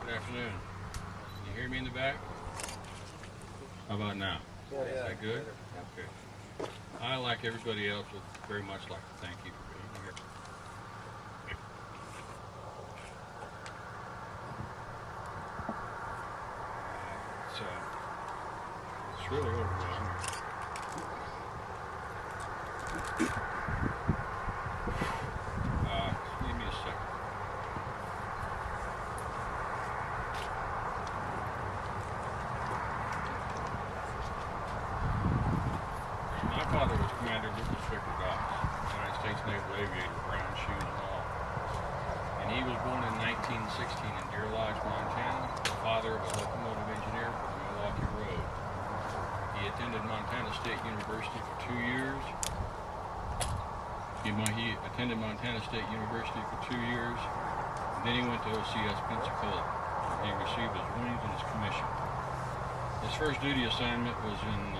Good afternoon. Can you hear me in the back? How about now? Yeah. Is that good? Okay. I, like everybody else, would very much like to thank you for being here. It's really overwhelming. Give me a second. My father was Commander Lucas Vickers Ops, United States Naval Aviator, brown shoes and all. And he was born in 1916 in Deer Lodge, Montana, the father of a locomotive engineer for the Milwaukee Road. He attended Montana State University for 2 years. He attended Montana State University for 2 years. And then he went to OCS Pensacola, where he received his wings and his commission. His first duty assignment was in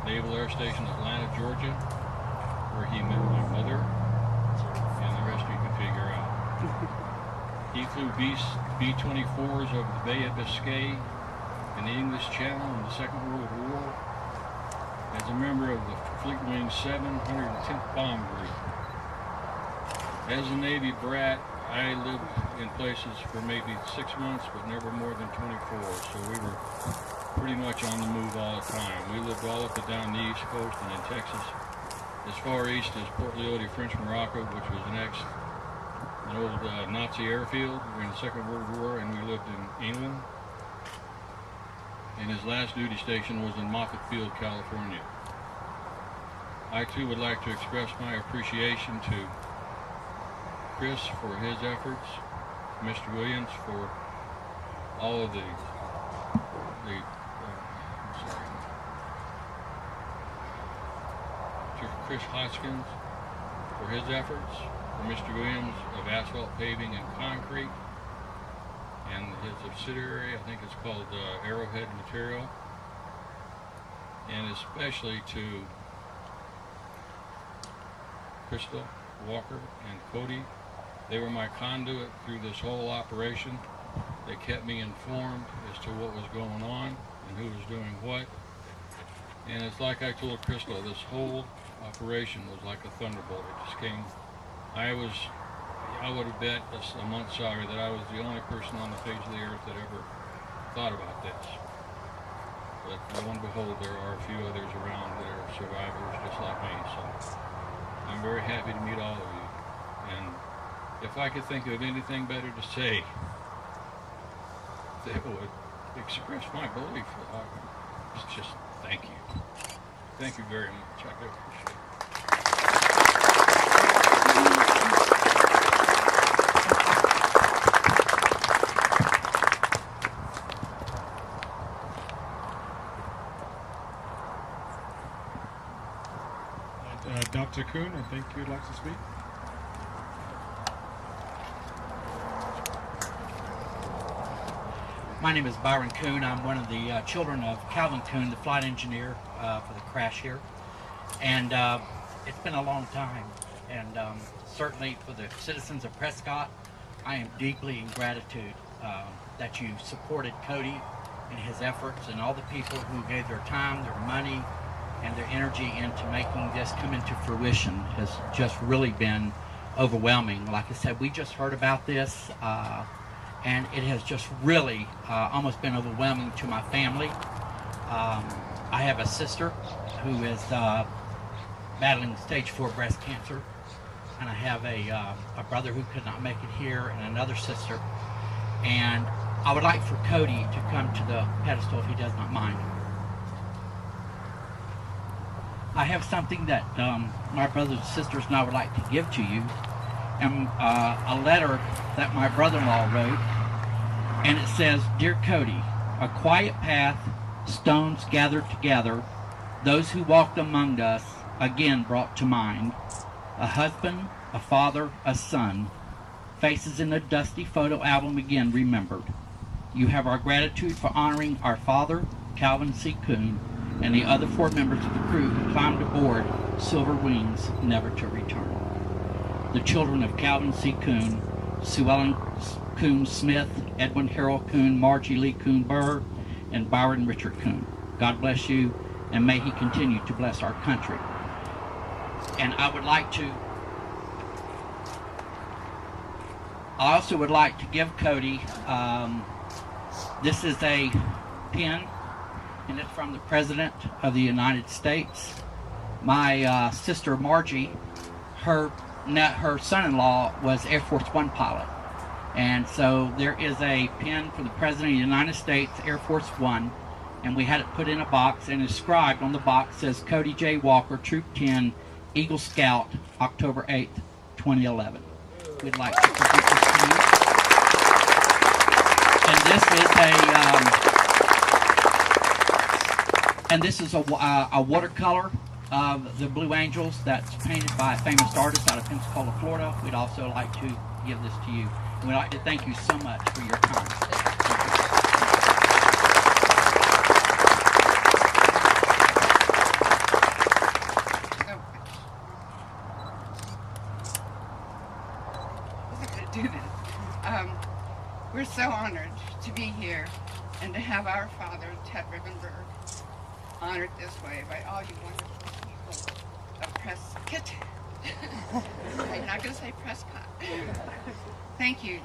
Naval Air Station, Atlanta, Georgia, where he met my mother, and the rest you can figure out. He flew B-24s over the Bay of Biscay in the English Channel in the Second World War as a member of the Fleet Wing 710th Bomb Group. As a Navy brat, I lived in places for maybe 6 months, but never more than 24, so we were pretty much on the move all the time. We lived all up and down the East Coast and in Texas, as far east as Port Leote, French Morocco, which was an old Nazi airfield during the Second World War, and we lived in England. And his last duty station was in Moffett Field, California. I too would like to express my appreciation to Chris for his efforts, Mr. Williams for all of to Chris Hoskins for his efforts, for Mr. Williams of Asphalt Paving and Concrete, and his subsidiary, I think it's called Arrowhead Material, and especially to Crystal, Walker, and Cody. They were my conduit through this whole operation. They kept me informed as to what was going on and who was doing what. And it's like I told Crystal, this whole operation was like a thunderbolt. It just came. I would have bet a month's salary that I was the only person on the face of the earth that ever thought about this. But lo and behold, there are a few others around that are survivors just like me. So I'm very happy to meet all of you. And if I could think of anything better to say that would express my belief, it's just thank you. Thank you very much. I do appreciate it. Dr. Kuhn, I think you'd like to speak. My name is Byron Kuhn. I'm one of the children of Calvin Kuhn, the flight engineer for the crash here. And it's been a long time. And certainly for the citizens of Prescott, I am deeply in gratitude that you supported Cody and his efforts, and all the people who gave their time, their money, and their energy into making this come into fruition has just really been overwhelming. Like I said, we just heard about this, and it has just really almost been overwhelming to my family. I have a sister who is battling stage 4 breast cancer, and I have a brother who could not make it here, and another sister. And I would like for Cody to come to the pedestal if he does not mind. I have something that my brothers and sisters and I would like to give to you, and a letter that my brother-in-law wrote, and it says, "Dear Cody, a quiet path, stones gathered together, those who walked among us again brought to mind, a husband, a father, a son, faces in a dusty photo album again remembered. You have our gratitude for honoring our father, Calvin C. Kuhn, and the other 4 members of the crew who climbed aboard Silver Wings, never to return. The children of Calvin C. Kuhn, Sue Ellen Coon Smith, Edwin Harold Coon, Margie Lee Coon Burr, and Byron Richard Coon. God bless you, and may he continue to bless our country. And I also would like to give Cody, this is a pin, and it's from the President of the United States. My sister Margie, her son-in-law was Air Force One pilot. And so there is a pin for the President of the United States, Air Force One, and we had it put in a box, and inscribed on the box says Cody J. Walker, Troop 10, Eagle Scout, October 8th, 2011. We'd like to present this to you. And this is a watercolor of the Blue Angels that's painted by a famous artist out of Pensacola, Florida. We'd also like to give this to you. And we'd like to thank you so much for your time. Do this. We're so honored to be here and to have our father, Ted Rivenberg, honored this way by all you wonderful people of Prescott. I'm not going to say Prescott. Thank you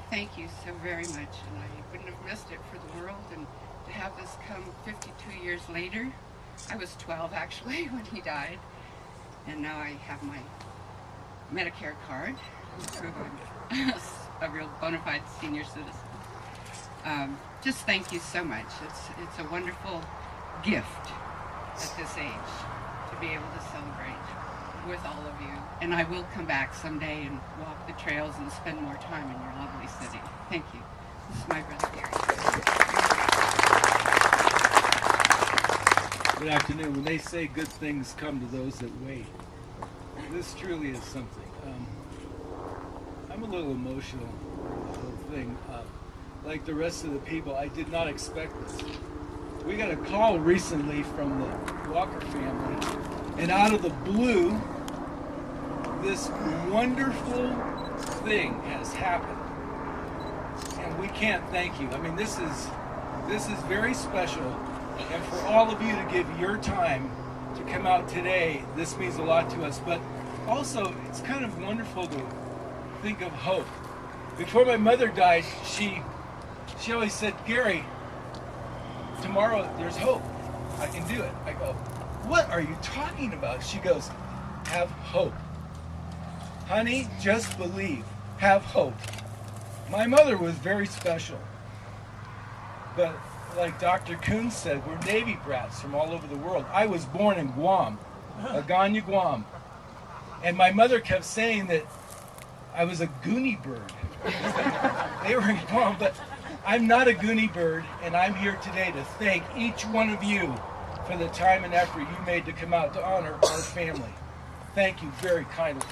so very much, and I wouldn't have missed it for the world. And to have this come 52 years later, I was 12 actually when he died, and now I have my Medicare card to prove I'm a real bona fide senior citizen. Just thank you so much. It's a wonderful gift at this age to be able to celebrate with all of you. And I will come back someday and walk the trails and spend more time in your lovely city. Thank you. This is my brother Gary. Good afternoon. When they say good things come to those that wait, this truly is something. I'm a little emotional with the whole thing. Like the rest of the people, I did not expect this. We got a call recently from the Walker family, and out of the blue, this wonderful thing has happened. And we can't thank you. I mean, this is very special, and for all of you to give your time to come out today, this means a lot to us. But also, it's kind of wonderful to think of hope. Before my mother died, she always said, Gary, tomorrow there's hope. I can do it. I go, what are you talking about? She goes, have hope. Honey, just believe. Have hope. My mother was very special. But like Dr. Coon said, we're Navy brats from all over the world. I was born in Guam, Agana, Guam. And my mother kept saying that I was a Goonie bird. They were in Guam, but I'm not a Goonie bird, and I'm here today to thank each one of you for the time and effort you made to come out to honor our family. Thank you very kindly.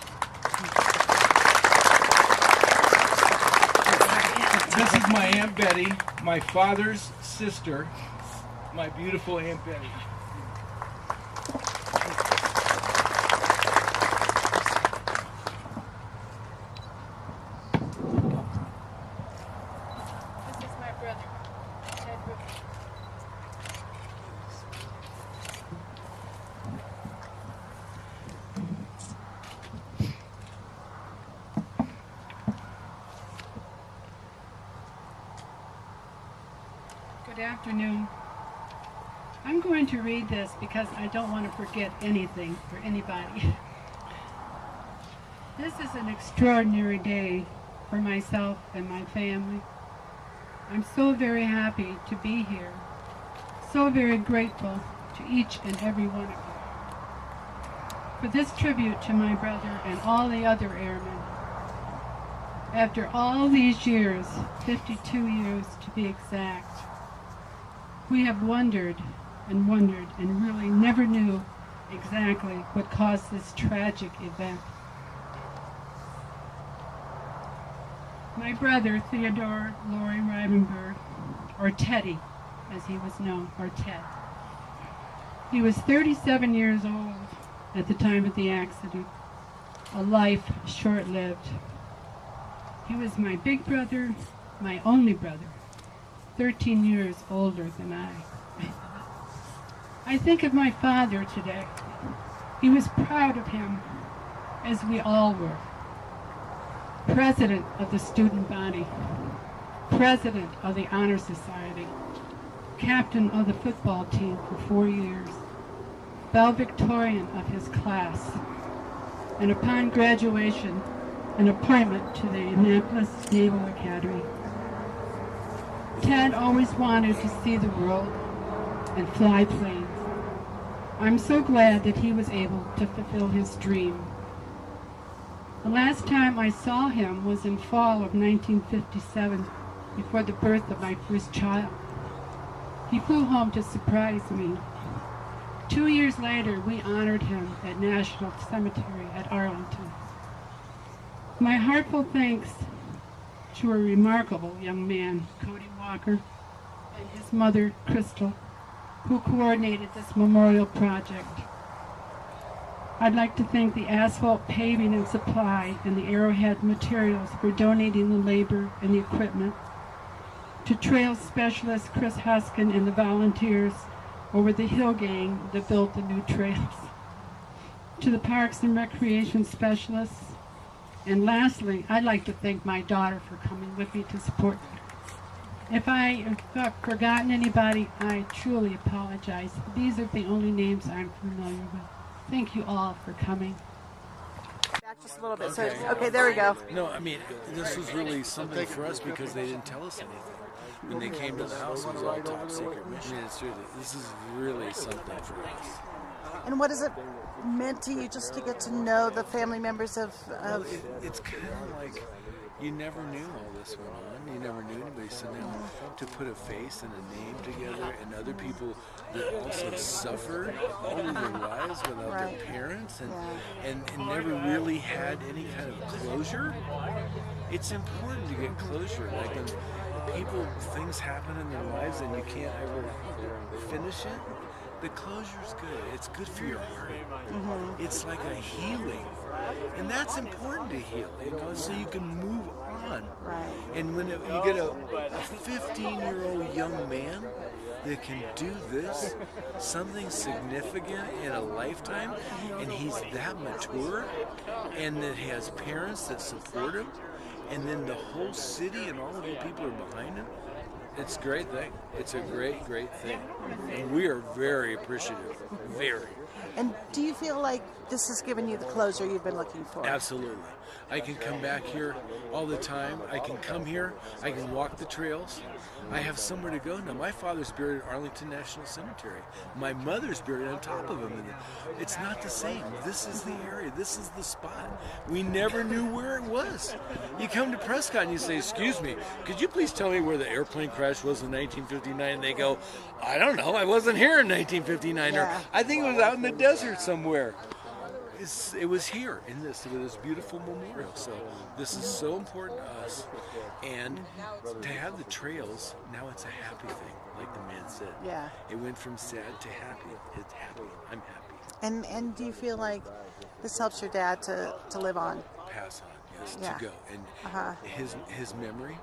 This is my Aunt Betty, my father's sister, my beautiful Aunt Betty. This is my brother, Ted Rivenberg. Good afternoon. I'm going to read this because I don't want to forget anything or anybody. This is an extraordinary day for myself and my family. I'm so very happy to be here. So very grateful to each and every one of you for this tribute to my brother and all the other airmen. After all these years, 52 years to be exact, we have wondered and really never knew exactly what caused this tragic event. My brother, Theodore Laurie Rivenberg, or Teddy, as he was known, or Ted. He was 37 years old at the time of the accident, a life short-lived. He was my big brother, my only brother, 13 years older than I. I think of my father today. He was proud of him, as we all were. President of the student body, president of the Honor Society, captain of the football team for 4 years, valedictorian of his class, and upon graduation, an appointment to the Annapolis Naval Academy. Ted always wanted to see the world and fly planes. I'm so glad that he was able to fulfill his dream. The last time I saw him was in fall of 1957, before the birth of my first child. He flew home to surprise me. 2 years later, we honored him at National Cemetery at Arlington. My heartfelt thanks to a remarkable young man, Cody Walker, and his mother, Crystal, who coordinated this memorial project. I'd like to thank the Asphalt Paving and Supply and the Arrowhead Materials for donating the labor and the equipment, to trail specialist Chris Huskin and the volunteers over the Hill Gang that built the new trails, to the Parks and Recreation specialists, and lastly, I'd like to thank my daughter for coming with me to support me. If I've forgotten anybody, I truly apologize. These are the only names I'm familiar with. Thank you all for coming. Back just a little bit. So, okay, there we go. No, I mean, this was really something for us because they didn't tell us anything. When they came to the house, it was all top secret. I mean, this is really something for us. And what has it meant to you just to get to know the family members of It's kind of like you never knew all this went on. You never knew anybody. So now to put a face and a name together, and other people that also suffered all of their lives without Right. their parents and never really had any kind of closure. It's important to get closure. Like when things happen in their lives and you can't ever finish it, the closure's good. It's good for your heart. It's like a healing. And that's important to heal, so you can move on. Right. And when you get a 15-year-old young man that can do this, something significant in a lifetime, and he's that mature, and that he has parents that support him, and then the whole city and all of the people are behind him, it's a great thing. It's a great, great thing. And we are very appreciative. Very. And do you feel like this has given you the closure you've been looking for? Absolutely. I can come back here all the time. I can come here. I can walk the trails. I have somewhere to go now. My father's buried at Arlington National Cemetery. My mother's buried on top of him. And it's not the same. This is the area. This is the spot. We never knew where it was. You come to Prescott and you say, "Excuse me, could you please tell me where the airplane crash was in 1959?" And they go, "I don't know. I wasn't here in 1959. Yeah. Or I think it was out in the desert somewhere." It was here in this beautiful memorial. So this is so important to us, and to have the trails now, it's a happy thing, like the man said. Yeah. It went from sad to happy. It's happy. I'm happy. And do you feel like this helps your dad to live on? Pass on, yes, Yeah. to go, and his memory.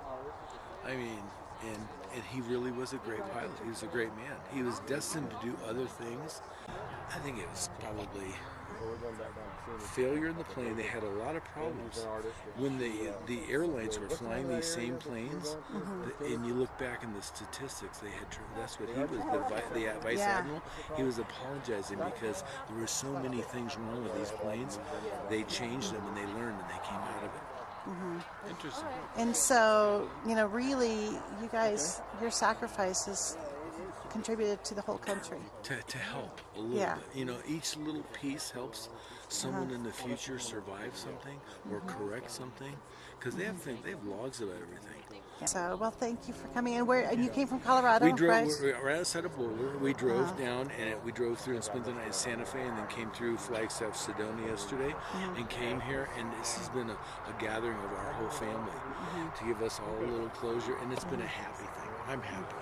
I mean, and he really was a great pilot. He was a great man. He was destined to do other things. I think it was probably failure in the plane. They had a lot of problems when the airlines were flying these same planes. And you look back in the statistics, they had. That's what he was. The vice admiral. He was apologizing because there were so many things wrong with these planes. They changed them and they learned and they came out of it. Interesting. And so, really, you guys, your sacrifices contributed to the whole country. To help a little bit. Each little piece helps someone in the future survive something or correct something, because they have logs about everything. So, well, thank you for coming in. And you came from Colorado, We drove right? right outside of Boulder. We drove down, and we drove through and spent the night in Santa Fe, and then came through Flagstaff, Sedona yesterday, and came here. And this has been a gathering of our whole family to give us all a little closure, and it's been a happy thing. I'm happy.